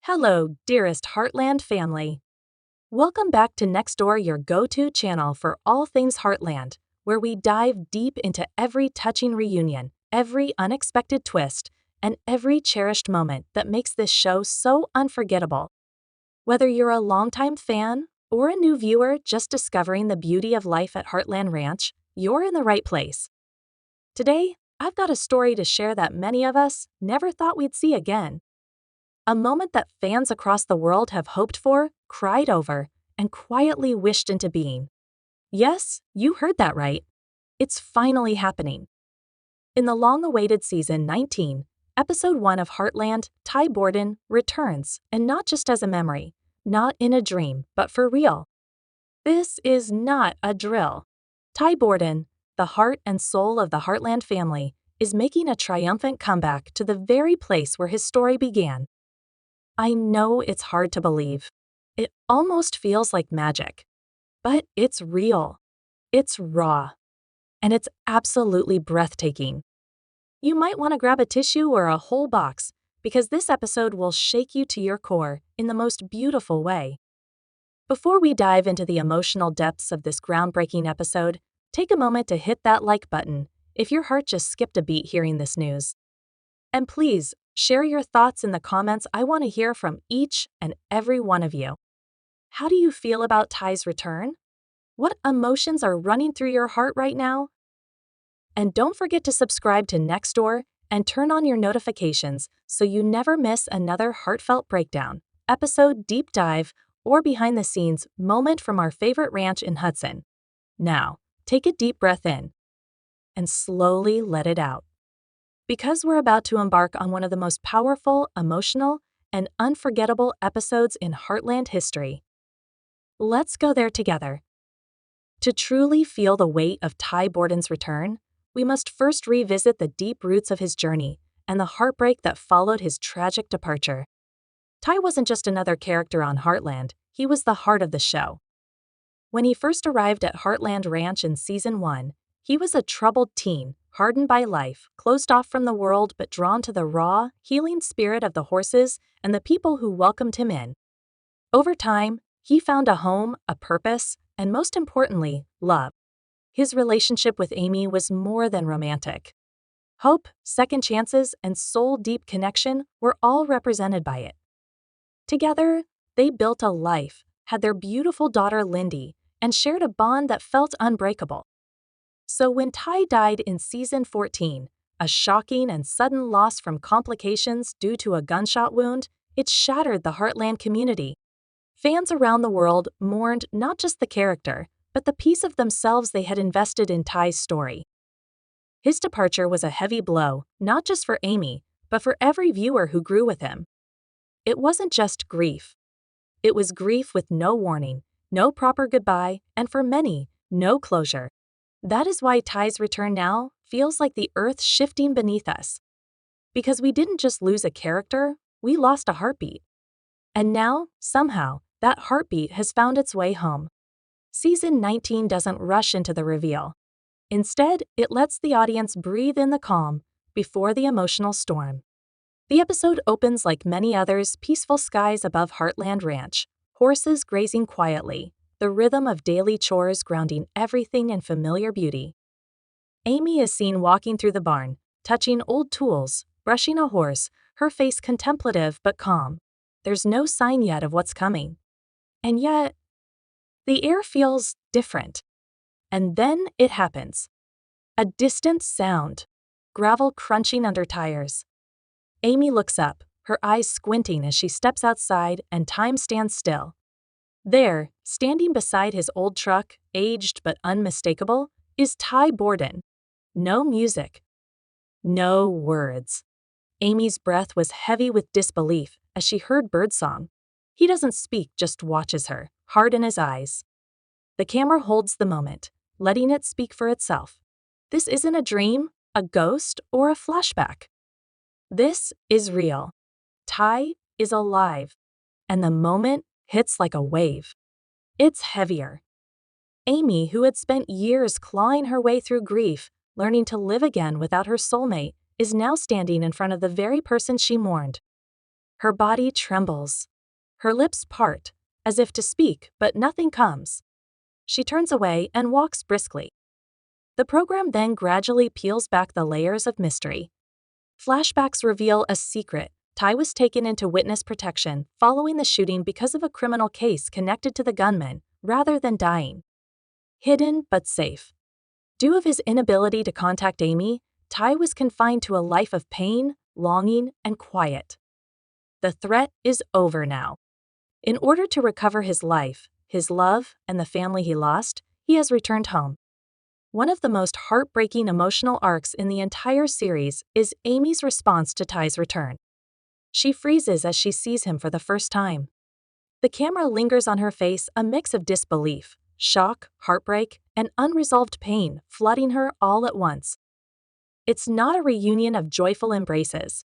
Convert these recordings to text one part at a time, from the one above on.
Hello, dearest Heartland family. Welcome back to Next Door, your go-to channel for all things Heartland, where we dive deep into every touching reunion, every unexpected twist, and every cherished moment that makes this show so unforgettable. Whether you're a longtime fan or a new viewer just discovering the beauty of life at Heartland Ranch, you're in the right place. Today, I've got a story to share that many of us never thought we'd see again. A moment that fans across the world have hoped for, cried over, and quietly wished into being. Yes, you heard that right. It's finally happening. In the long-awaited Season 19, Episode 1 of Heartland, Ty Borden returns, and not just as a memory, not in a dream, but for real. This is not a drill. Ty Borden, the heart and soul of the Heartland family, is making a triumphant comeback to the very place where his story began. I know it's hard to believe. It almost feels like magic. But it's real. It's raw. And it's absolutely breathtaking. You might want to grab a tissue or a whole box, because this episode will shake you to your core in the most beautiful way. Before we dive into the emotional depths of this groundbreaking episode, take a moment to hit that like button if your heart just skipped a beat hearing this news. And please, share your thoughts in the comments. I want to hear from each and every one of you. How do you feel about Ty's return? What emotions are running through your heart right now? And don't forget to subscribe to Next Door and turn on your notifications so you never miss another heartfelt breakdown, episode, deep dive, or behind-the-scenes moment from our favorite ranch in Hudson. Now, take a deep breath in and slowly let it out. Because we're about to embark on one of the most powerful, emotional, and unforgettable episodes in Heartland history. Let's go there together. To truly feel the weight of Ty Borden's return, we must first revisit the deep roots of his journey and the heartbreak that followed his tragic departure. Ty wasn't just another character on Heartland, he was the heart of the show. When he first arrived at Heartland Ranch in Season 1, he was a troubled teen, hardened by life, closed off from the world but drawn to the raw, healing spirit of the horses and the people who welcomed him in. Over time, he found a home, a purpose, and most importantly, love. His relationship with Amy was more than romantic. Hope, second chances, and soul-deep connection were all represented by it. Together, they built a life, had their beautiful daughter Lindy, and shared a bond that felt unbreakable. So when Ty died in Season 14, a shocking and sudden loss from complications due to a gunshot wound, it shattered the Heartland community. Fans around the world mourned not just the character, but the piece of themselves they had invested in Ty's story. His departure was a heavy blow, not just for Amy, but for every viewer who grew with him. It wasn't just grief. It was grief with no warning, no proper goodbye, and for many, no closure. That is why Ty's return now feels like the earth shifting beneath us. Because we didn't just lose a character, we lost a heartbeat. And now, somehow, that heartbeat has found its way home. Season 19 doesn't rush into the reveal. Instead, it lets the audience breathe in the calm before the emotional storm. The episode opens like many others, peaceful skies above Heartland Ranch, horses grazing quietly, the rhythm of daily chores grounding everything in familiar beauty. Amy is seen walking through the barn, touching old tools, brushing a horse, her face contemplative but calm. There's no sign yet of what's coming. And yet, the air feels different. And then it happens. A distant sound, gravel crunching under tires. Amy looks up, her eyes squinting as she steps outside, and time stands still. There, standing beside his old truck, aged but unmistakable, is Ty Borden. No music. No words. Amy's breath was heavy with disbelief as she heard birdsong. He doesn't speak, just watches her, heart in his eyes. The camera holds the moment, letting it speak for itself. This isn't a dream, a ghost, or a flashback. This is real. Ty is alive, and the moment hits like a wave. It's heavier. Amy, who had spent years clawing her way through grief, learning to live again without her soulmate, is now standing in front of the very person she mourned. Her body trembles. Her lips part, as if to speak, but nothing comes. She turns away and walks briskly. The program then gradually peels back the layers of mystery. Flashbacks reveal a secret. Ty was taken into witness protection following the shooting because of a criminal case connected to the gunman, rather than dying. Hidden but safe. Due of his inability to contact Amy, Ty was confined to a life of pain, longing, and quiet. The threat is over now. In order to recover his life, his love, and the family he lost, he has returned home. One of the most heartbreaking emotional arcs in the entire series is Amy's response to Ty's return. She freezes as she sees him for the first time. The camera lingers on her face, a mix of disbelief, shock, heartbreak, and unresolved pain flooding her all at once. It's not a reunion of joyful embraces.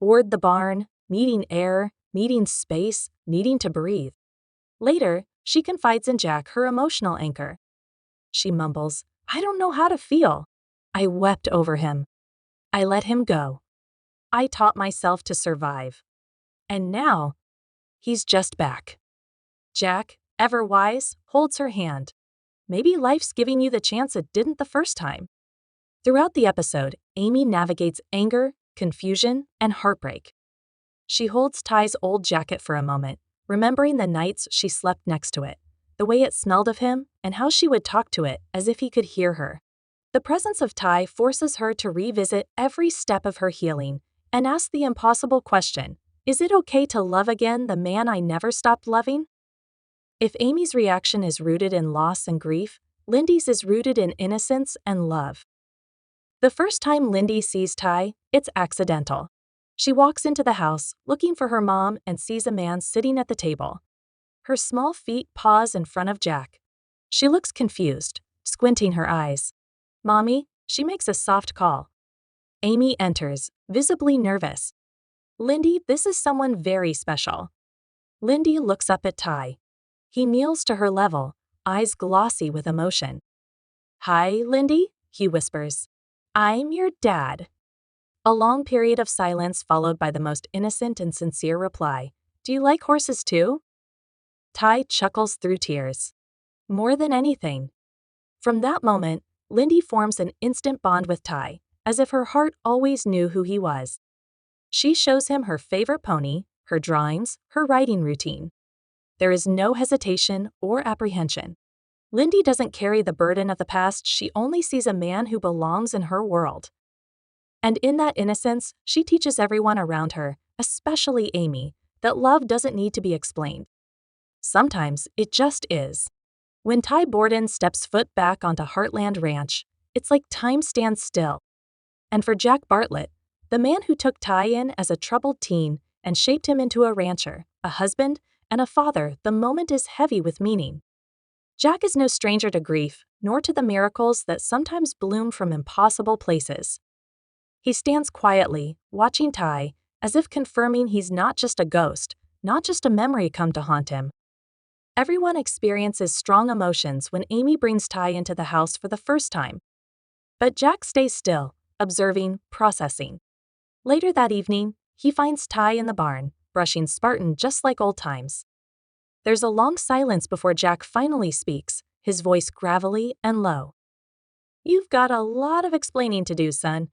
Board the barn, needing air, needing space, needing to breathe. Later, she confides in Jack, her emotional anchor. She mumbles, "I don't know how to feel. I wept over him. I let him go. I taught myself to survive. And now, he's just back." Jack, ever wise, holds her hand. Maybe life's giving you the chance it didn't the first time. Throughout the episode, Amy navigates anger, confusion, and heartbreak. She holds Ty's old jacket for a moment, remembering the nights she slept next to it, the way it smelled of him, and how she would talk to it as if he could hear her. The presence of Ty forces her to revisit every step of her healing and ask the impossible question, is it okay to love again the man I never stopped loving? If Amy's reaction is rooted in loss and grief, Lindy's is rooted in innocence and love. The first time Lindy sees Ty, it's accidental. She walks into the house, looking for her mom, and sees a man sitting at the table. Her small feet pause in front of Jack. She looks confused, squinting her eyes. "Mommy," she makes a soft call. Amy enters, visibly nervous. "Lindy, this is someone very special." Lindy looks up at Ty. He kneels to her level, eyes glossy with emotion. "Hi, Lindy," he whispers. "I'm your dad." A long period of silence followed by the most innocent and sincere reply, "Do you like horses too?" Ty chuckles through tears. "More than anything." From that moment, Lindy forms an instant bond with Ty, as if her heart always knew who he was. She shows him her favorite pony, her drawings, her writing routine. There is no hesitation or apprehension. Lindy doesn't carry the burden of the past, she only sees a man who belongs in her world. And in that innocence, she teaches everyone around her, especially Amy, that love doesn't need to be explained. Sometimes it just is. When Ty Borden steps foot back onto Heartland Ranch, it's like time stands still. And for Jack Bartlett, the man who took Ty in as a troubled teen and shaped him into a rancher, a husband, and a father, the moment is heavy with meaning. Jack is no stranger to grief, nor to the miracles that sometimes bloom from impossible places. He stands quietly, watching Ty, as if confirming he's not just a ghost, not just a memory come to haunt him. Everyone experiences strong emotions when Amy brings Ty into the house for the first time. But Jack stays still, observing, processing. Later that evening, he finds Ty in the barn, brushing Spartan just like old times. There's a long silence before Jack finally speaks, his voice gravelly and low. "You've got a lot of explaining to do, son."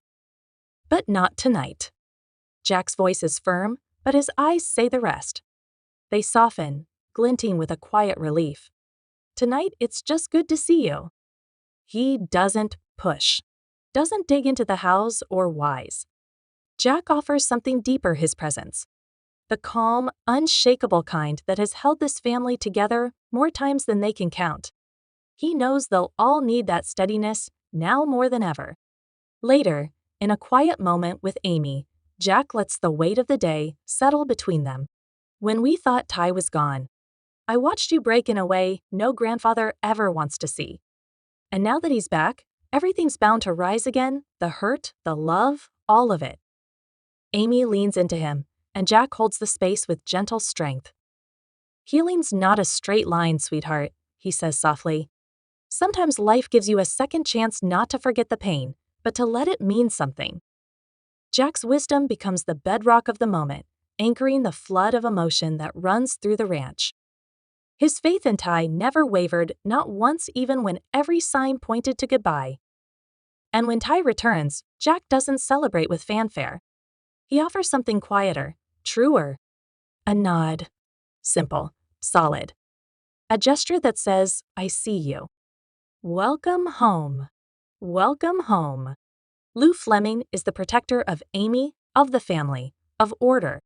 "But not tonight." Jack's voice is firm, but his eyes say the rest. They soften, glinting with a quiet relief. "Tonight, it's just good to see you." He doesn't push, doesn't dig into the hows or whys. Jack offers something deeper, his presence. The calm, unshakable kind that has held this family together more times than they can count. He knows they'll all need that steadiness, now more than ever. Later, in a quiet moment with Amy, Jack lets the weight of the day settle between them. "When we thought Ty was gone, I watched you break in a way no grandfather ever wants to see. And now that he's back, everything's bound to rise again, the hurt, the love, all of it." Amy leans into him, and Jack holds the space with gentle strength. "Healing's not a straight line, sweetheart," he says softly. "Sometimes life gives you a second chance not to forget the pain, but to let it mean something." Jack's wisdom becomes the bedrock of the moment, anchoring the flood of emotion that runs through the ranch. His faith in Ty never wavered, not once, even when every sign pointed to goodbye. And when Ty returns, Jack doesn't celebrate with fanfare. He offers something quieter, truer. A nod. Simple, solid. A gesture that says, I see you. Welcome home. Welcome home. Lou Fleming is the protector of Amy, of the family, of order.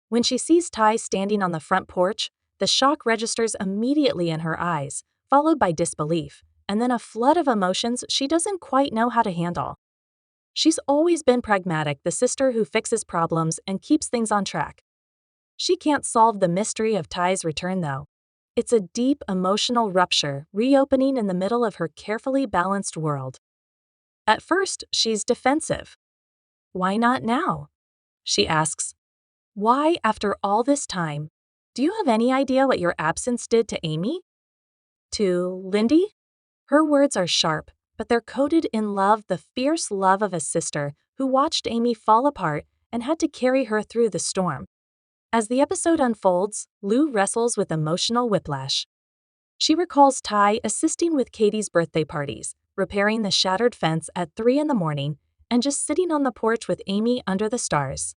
When she sees Ty standing on the front porch, the shock registers immediately in her eyes, followed by disbelief, and then a flood of emotions she doesn't quite know how to handle. She's always been pragmatic, the sister who fixes problems and keeps things on track. She can't solve the mystery of Ty's return, though. It's a deep emotional rupture, reopening in the middle of her carefully balanced world. At first, she's defensive. Why not now? She asks. Why, after all this time? Do you have any idea what your absence did to Amy? To Lindy? Her words are sharp, but they're coated in love, the fierce love of a sister who watched Amy fall apart and had to carry her through the storm. As the episode unfolds, Lou wrestles with emotional whiplash. She recalls Ty assisting with Katie's birthday parties, repairing the shattered fence at 3 a.m, and just sitting on the porch with Amy under the stars.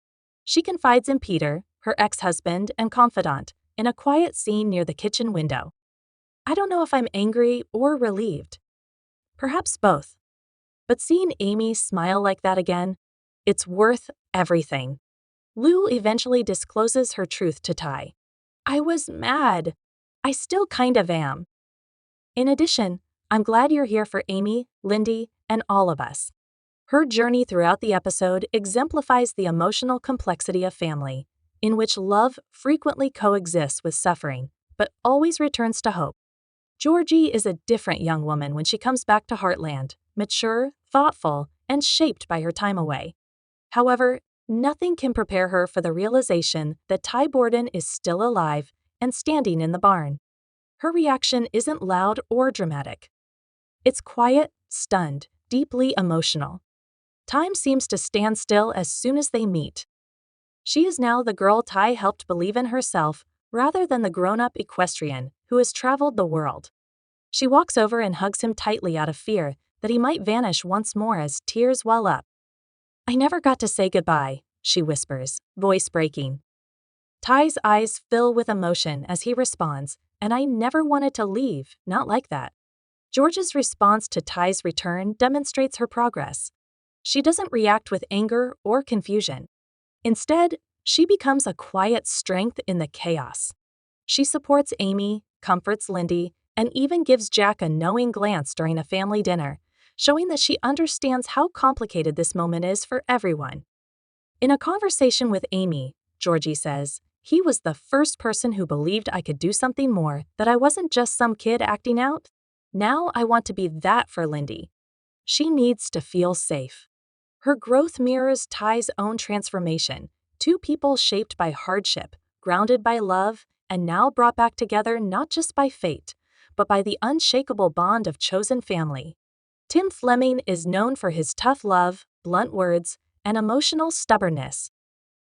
She confides in Peter, her ex-husband and confidant, in a quiet scene near the kitchen window. I don't know if I'm angry or relieved. Perhaps both. But seeing Amy smile like that again, it's worth everything. Lou eventually discloses her truth to Ty. I was mad. I still kind of am. In addition, I'm glad you're here for Amy, Lindy, and all of us. Her journey throughout the episode exemplifies the emotional complexity of family, in which love frequently coexists with suffering, but always returns to hope. Georgie is a different young woman when she comes back to Heartland, mature, thoughtful, and shaped by her time away. However, nothing can prepare her for the realization that Ty Borden is still alive and standing in the barn. Her reaction isn't loud or dramatic. It's quiet, stunned, deeply emotional. Time seems to stand still as soon as they meet. She is now the girl Ty helped believe in herself, rather than the grown-up equestrian who has traveled the world. She walks over and hugs him tightly out of fear that he might vanish once more as tears well up. I never got to say goodbye, she whispers, voice breaking. Ty's eyes fill with emotion as he responds, and I never wanted to leave, not like that. George's response to Ty's return demonstrates her progress. She doesn't react with anger or confusion. Instead, she becomes a quiet strength in the chaos. She supports Amy, comforts Lindy, and even gives Jack a knowing glance during a family dinner, showing that she understands how complicated this moment is for everyone. In a conversation with Amy, Georgie says, he was the first person who believed I could do something more, that I wasn't just some kid acting out. Now I want to be that for Lindy. She needs to feel safe. Her growth mirrors Ty's own transformation, two people shaped by hardship, grounded by love, and now brought back together not just by fate, but by the unshakable bond of chosen family. Tim Fleming is known for his tough love, blunt words, and emotional stubbornness.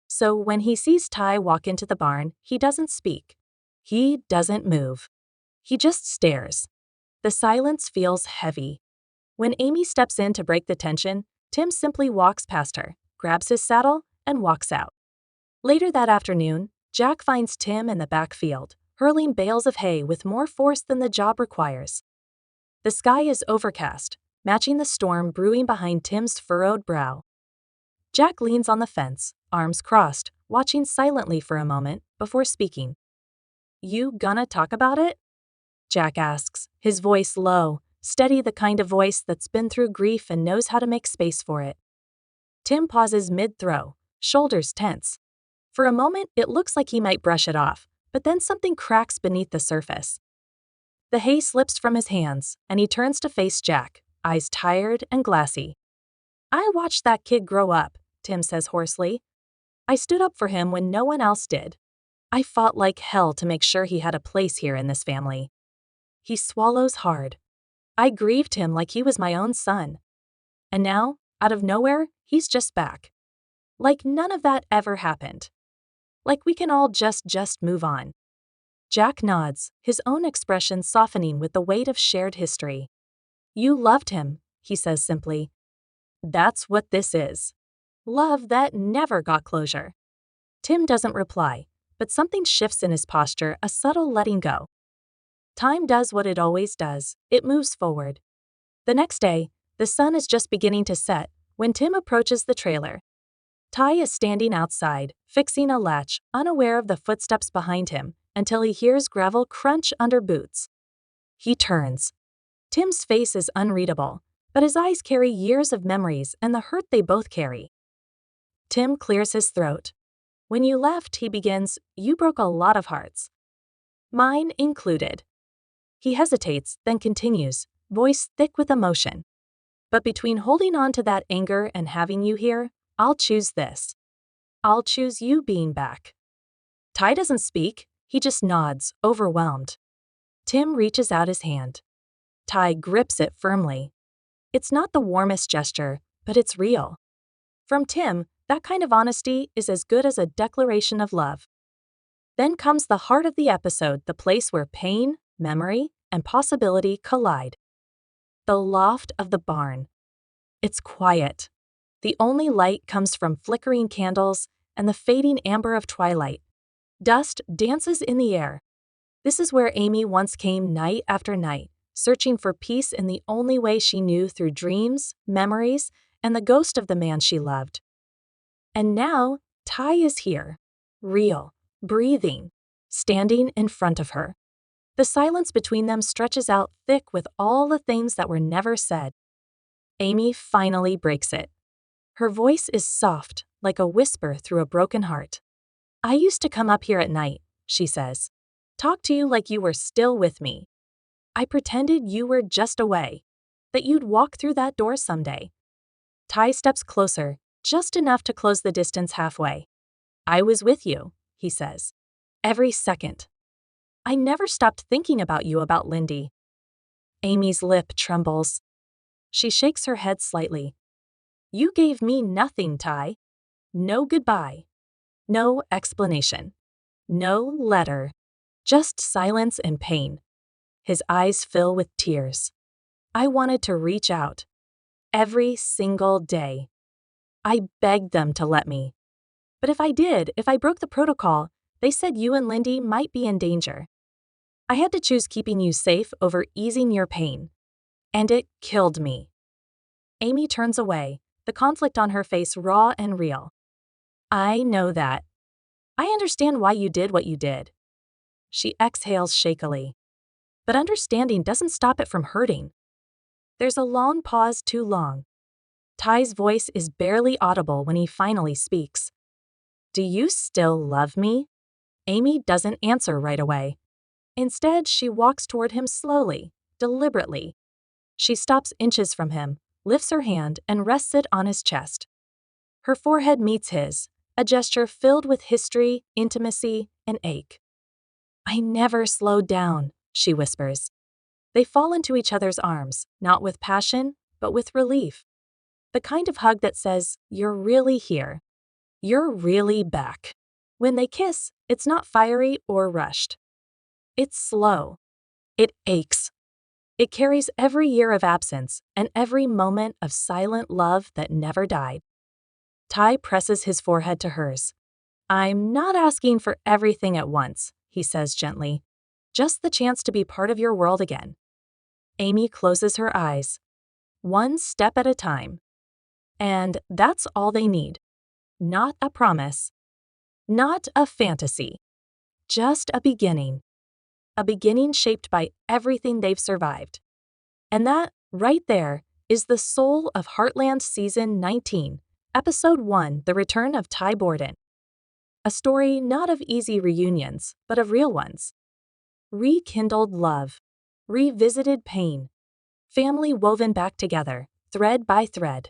So when he sees Ty walk into the barn, he doesn't speak. He doesn't move. He just stares. The silence feels heavy. When Amy steps in to break the tension, Tim simply walks past her, grabs his saddle, and walks out. Later that afternoon, Jack finds Tim in the back field, hurling bales of hay with more force than the job requires. The sky is overcast, matching the storm brewing behind Tim's furrowed brow. Jack leans on the fence, arms crossed, watching silently for a moment before speaking. You gonna talk about it? Jack asks, his voice low, steady, the kind of voice that's been through grief and knows how to make space for it. Tim pauses mid-throw, shoulders tense. For a moment, it looks like he might brush it off, but then something cracks beneath the surface. The hay slips from his hands, and he turns to face Jack, eyes tired and glassy. I watched that kid grow up, Tim says hoarsely. I stood up for him when no one else did. I fought like hell to make sure he had a place here in this family. He swallows hard. I grieved him like he was my own son. And now, out of nowhere, he's just back. Like none of that ever happened. Like we can all just move on. Jack nods, his own expression softening with the weight of shared history. You loved him, he says simply. That's what this is. Love that never got closure. Tim doesn't reply, but something shifts in his posture, a subtle letting go. Time does what it always does, it moves forward. The next day, the sun is just beginning to set when Tim approaches the trailer. Ty is standing outside, fixing a latch, unaware of the footsteps behind him, until he hears gravel crunch under boots. He turns. Tim's face is unreadable, but his eyes carry years of memories and the hurt they both carry. Tim clears his throat. When you left, he begins, you broke a lot of hearts. Mine included. He hesitates, then continues, voice thick with emotion. But between holding on to that anger and having you here, I'll choose this. I'll choose you being back. Ty doesn't speak, he just nods, overwhelmed. Tim reaches out his hand. Ty grips it firmly. It's not the warmest gesture, but it's real. From Tim, that kind of honesty is as good as a declaration of love. Then comes the heart of the episode, the place where pain, memory, and possibility collide. The loft of the barn. It's quiet. The only light comes from flickering candles and the fading amber of twilight. Dust dances in the air. This is where Amy once came night after night, searching for peace in the only way she knew, through dreams, memories, and the ghost of the man she loved. And now, Ty is here, real, breathing, standing in front of her. The silence between them stretches out thick with all the things that were never said. Amy finally breaks it. Her voice is soft, like a whisper through a broken heart. I used to come up here at night, she says. Talk to you like you were still with me. I pretended you were just away, that you'd walk through that door someday. Ty steps closer, just enough to close the distance halfway. I was with you, he says. Every second. I never stopped thinking about you, about Lindy. Amy's lip trembles. She shakes her head slightly. You gave me nothing, Ty. No goodbye. No explanation. No letter. Just silence and pain. His eyes fill with tears. I wanted to reach out. Every single day. I begged them to let me. But if I broke the protocol, they said you and Lindy might be in danger. I had to choose keeping you safe over easing your pain. And it killed me. Amy turns away, the conflict on her face raw and real. I know that. I understand why you did what you did. She exhales shakily. But understanding doesn't stop it from hurting. There's a long pause, too long. Ty's voice is barely audible when he finally speaks. Do you still love me? Amy doesn't answer right away. Instead, she walks toward him slowly, deliberately. She stops inches from him, lifts her hand, and rests it on his chest. Her forehead meets his, a gesture filled with history, intimacy, and ache. I never slowed down, she whispers. They fall into each other's arms, not with passion, but with relief. The kind of hug that says, you're really here. You're really back. When they kiss, it's not fiery or rushed. It's slow. It aches. It carries every year of absence and every moment of silent love that never died. Ty presses his forehead to hers. I'm not asking for everything at once, he says gently. Just the chance to be part of your world again. Amy closes her eyes. One step at a time. And that's all they need. Not a promise. Not a fantasy. Just a beginning. A beginning shaped by everything they've survived. And that, right there, is the soul of Heartland Season 19, Episode 1, The Return of Ty Borden. A story not of easy reunions, but of real ones. Rekindled love. Revisited pain. Family woven back together, thread by thread.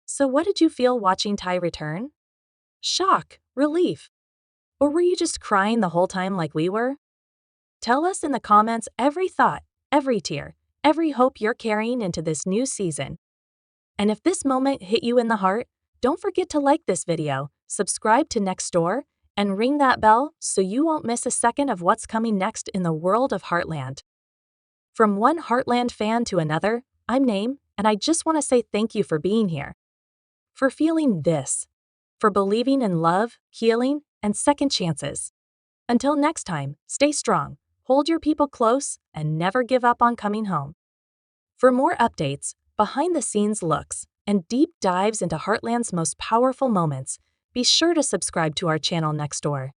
So what did you feel watching Ty return? Shock, relief. Or were you just crying the whole time like we were? Tell us in the comments every thought, every tear, every hope you're carrying into this new season. And if this moment hit you in the heart, Don't forget to like this video, subscribe to Next Door, and ring that bell so you won't miss a second of what's coming next in the world of Heartland. From one Heartland fan to another, I'm Name, and I just want to say thank you for being here. For feeling this. For believing in love, healing, and second chances. Until next time, stay strong, hold your people close, and never give up on coming home. For more updates, behind-the-scenes looks, and deep dives into Heartland's most powerful moments, be sure to subscribe to our channel Next Door.